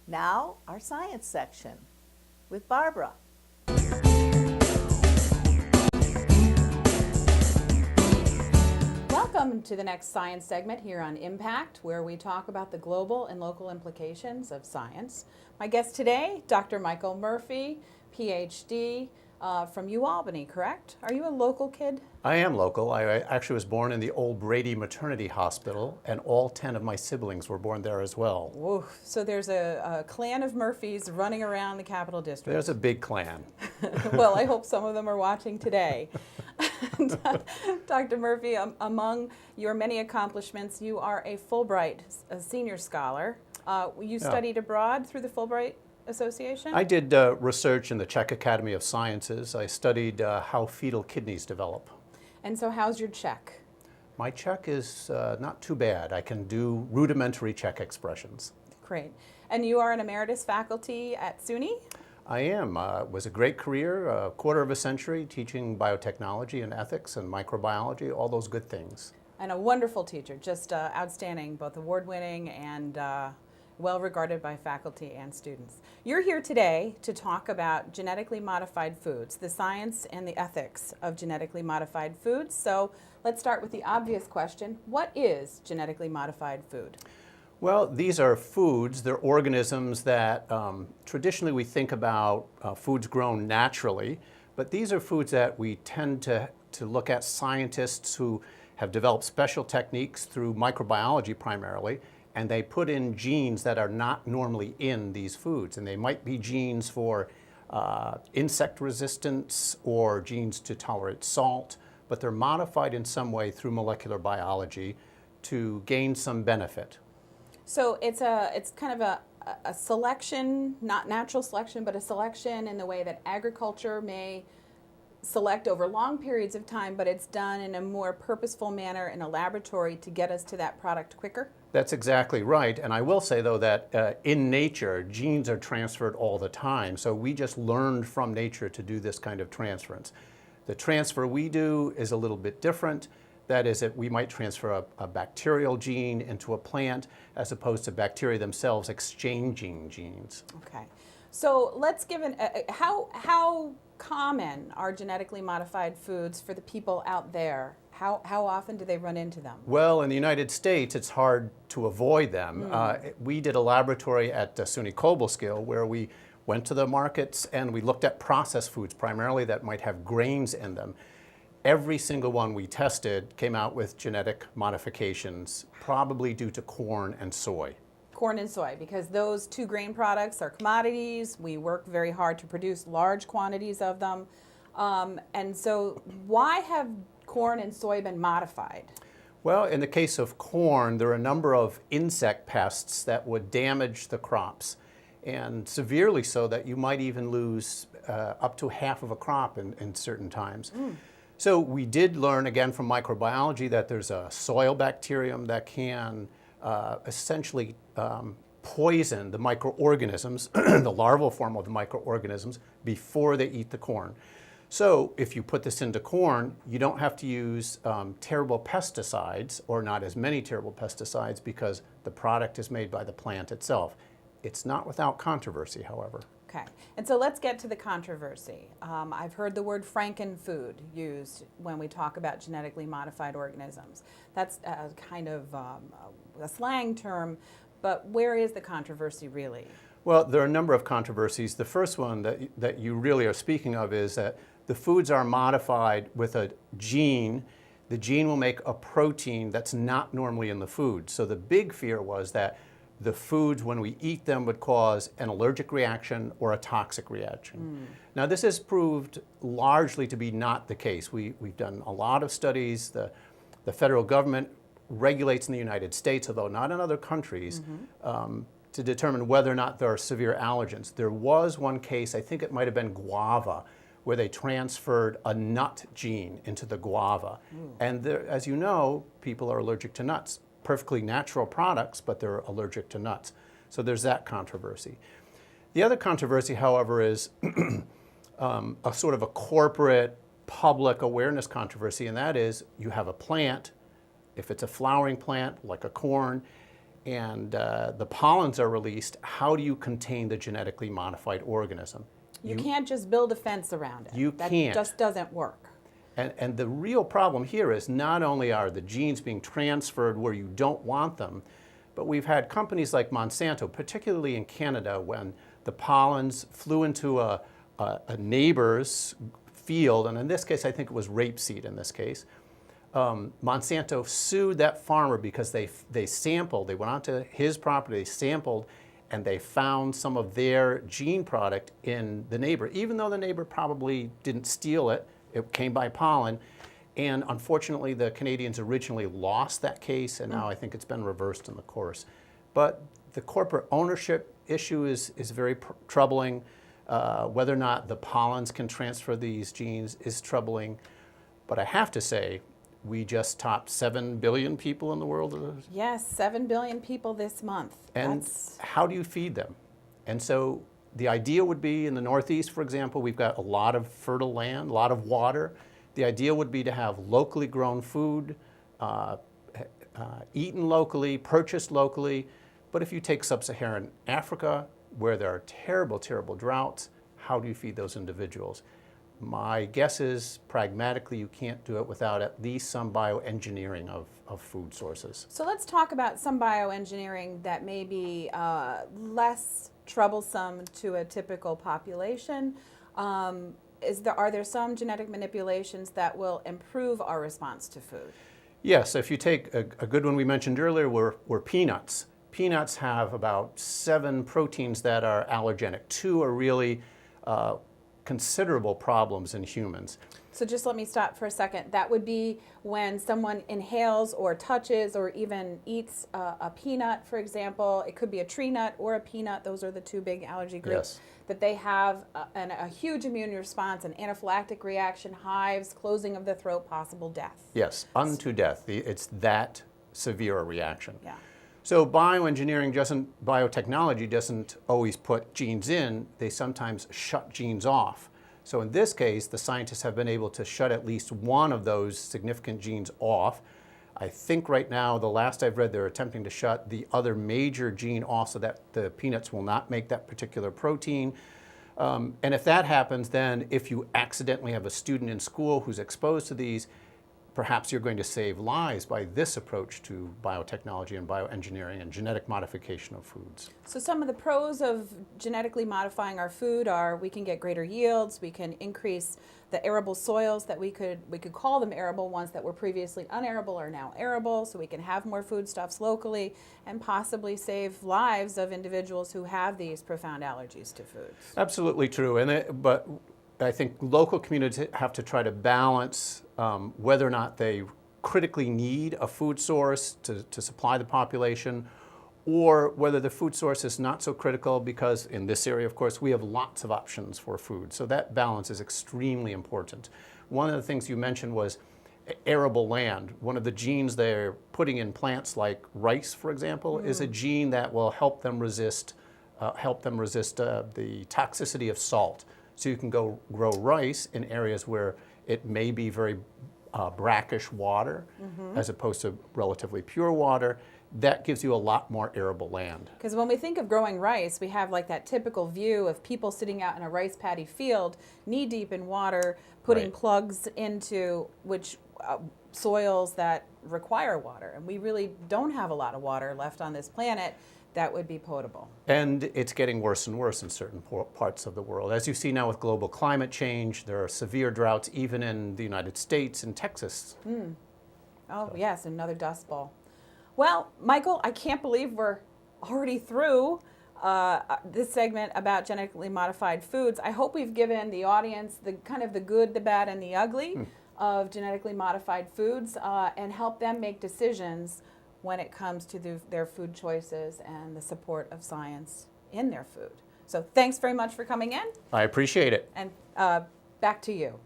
Now, our science section with Barbara. Welcome to the next science segment here on Impact, where we talk about the global and local implications of science. My guest today, Dr. Michael Murphy, PhD from UAlbany, correct? Are you a local kid? I am local. I actually was born in the old Brady Maternity Hospital, and all 10 of my siblings were born there as well. Whoa. So there's a clan of Murphys running around the Capital District. There's a big clan. Well, I hope some of them are watching today. Dr. Murphy, among your many accomplishments, you are a Fulbright senior scholar. You studied abroad through the Fulbright Association? I did research in the Czech Academy of Sciences. I studied how fetal kidneys develop. And so how's your Czech? My Czech is not too bad. I can do rudimentary Czech expressions. Great. And you are an emeritus faculty at SUNY? I am. It was a great career, a quarter of a century teaching biotechnology and ethics and microbiology, all those good things. And a wonderful teacher, just outstanding, both award-winning and well-regarded by faculty and students. You're here today to talk about genetically modified foods, the science and the ethics of genetically modified foods. So let's start with the obvious question. What is genetically modified food? Well, these are foods, they're organisms that traditionally we think about foods grown naturally, but these are foods that we tend to look at scientists who have developed special techniques through microbiology primarily, and they put in genes that are not normally in these foods. And they might be genes for insect resistance or genes to tolerate salt, but they're modified in some way through molecular biology to gain some benefit. So it's kind of a selection, not natural selection, but a selection in the way that agriculture may select over long periods of time, but it's done in a more purposeful manner in a laboratory to get us to that product quicker? That's exactly right. And I will say, though, that in nature, genes are transferred all the time. So we just learned from nature to do this kind of transference. The transfer we do is a little bit different. That is, that we might transfer a bacterial gene into a plant as opposed to bacteria themselves exchanging genes. Okay. So let's give how common are genetically modified foods for the people out there? How often do they run into them? Well, in the United States, it's hard to avoid them. We did a laboratory at SUNY Cobleskill where we went to the markets and we looked at processed foods primarily that might have grains in them. Every single one we tested came out with genetic modifications, probably due to corn and soy. Corn and soy, because those two grain products are commodities. We work very hard to produce large quantities of them. And so why have corn and soy been modified? Well, in the case of corn, there are a number of insect pests that would damage the crops, and severely so that you might even lose up to half of a crop in certain times. So we did learn, again, from microbiology that there's a soil bacterium that can essentially poison the microorganisms, the larval form of the microorganisms, before they eat the corn. So if you put this into corn, you don't have to use terrible pesticides, or not as many terrible pesticides, because the product is made by the plant itself. It's not without controversy, however. Okay, and so let's get to the controversy. I've heard the word frankenfood used when we talk about genetically modified organisms. That's kind of a slang term, but where is the controversy really? Well, there are a number of controversies. The first one that you really are speaking of is that the foods are modified with a gene. The gene will make a protein that's not normally in the food. So the big fear was that the foods, when we eat them, would cause an allergic reaction or a toxic reaction. Now, this has proved largely to be not the case. We've done a lot of studies. The federal government regulates in the United States, although not in other countries, to determine whether or not there are severe allergens. There was one case, I think it might have been guava, where they transferred a nut gene into the guava. And there, as you know, people are allergic to nuts. Perfectly natural products, but they're allergic to nuts. So there's that controversy. The other controversy, however, is a sort of a corporate public awareness controversy, and that is you have a plant, if it's a flowering plant like a corn, and the pollens are released, how do you contain the genetically modified organism? You can't just build a fence around it. You can't. That just doesn't work. And the real problem here is not only are the genes being transferred where you don't want them, but we've had companies like Monsanto, particularly in Canada, when the pollens flew into a neighbor's field, and in this case, I think it was rapeseed in this case. Monsanto sued that farmer because they sampled, they went onto his property, they sampled, and they found some of their gene product in the neighbor, even though the neighbor probably didn't steal it. It came by pollen, and unfortunately the Canadians originally lost that case, and now I think it's been reversed in the course. But the corporate ownership issue is very troubling. Whether or not the pollens can transfer these genes is troubling. But I have to say, we just topped 7 billion people in the world. Yes, 7 billion people this month. And how do you feed them? And so the idea would be in the Northeast, for example, we've got a lot of fertile land, a lot of water. The idea would be to have locally grown food, eaten locally, purchased locally. But if you take sub-Saharan Africa, where there are terrible, terrible droughts, how do you feed those individuals? My guess is, pragmatically, you can't do it without at least some bioengineering of food sources. So let's talk about some bioengineering that may be less troublesome to a typical population. Are there some genetic manipulations that will improve our response to food? Yes, if you take a good one we mentioned earlier were peanuts. Peanuts have about 7 proteins that are allergenic. 2 are really considerable problems in humans. So just let me stop for a second. That would be when someone inhales or touches or even eats a peanut, for example. It could be a tree nut or a peanut. Those are the 2 big allergy groups. Yes. That they have a huge immune response, an anaphylactic reaction, hives, closing of the throat, possible death. Yes, unto death. It's that severe a reaction. Yeah. So biotechnology doesn't always put genes in, they sometimes shut genes off. So in this case, the scientists have been able to shut at least one of those significant genes off. I think right now, the last I've read, they're attempting to shut the other major gene off so that the peanuts will not make that particular protein. And if that happens, then if you accidentally have a student in school who's exposed to these, perhaps you're going to save lives by this approach to biotechnology and bioengineering and genetic modification of foods. So some of the pros of genetically modifying our food are we can get greater yields, we can increase the arable soils that we could call them arable, ones that were previously unarable are now arable, so we can have more foodstuffs locally and possibly save lives of individuals who have these profound allergies to foods. Absolutely true, but I think local communities have to try to balance whether or not they critically need a food source to supply the population, or whether the food source is not so critical because in this area, of course, we have lots of options for food. So that balance is extremely important. One of the things you mentioned was arable land. One of the genes they're putting in plants like rice, for example, is a gene that will help them resist the toxicity of salt. So you can go grow rice in areas where it may be very brackish water as opposed to relatively pure water. That gives you a lot more arable land. Because when we think of growing rice, we have like that typical view of people sitting out in a rice paddy field, knee deep in water, putting plugs into soils that require water. And we really don't have a lot of water left on this planet that would be potable. And it's getting worse and worse in certain parts of the world. As you see now with global climate change, there are severe droughts even in the United States and Texas. Oh, yes, another dust bowl. Well, Michael, I can't believe we're already through this segment about genetically modified foods. I hope we've given the audience the good, the bad, and the ugly of genetically modified foods and help them make decisions when it comes to their food choices and the support of science in their food. So thanks very much for coming in. I appreciate it. And back to you.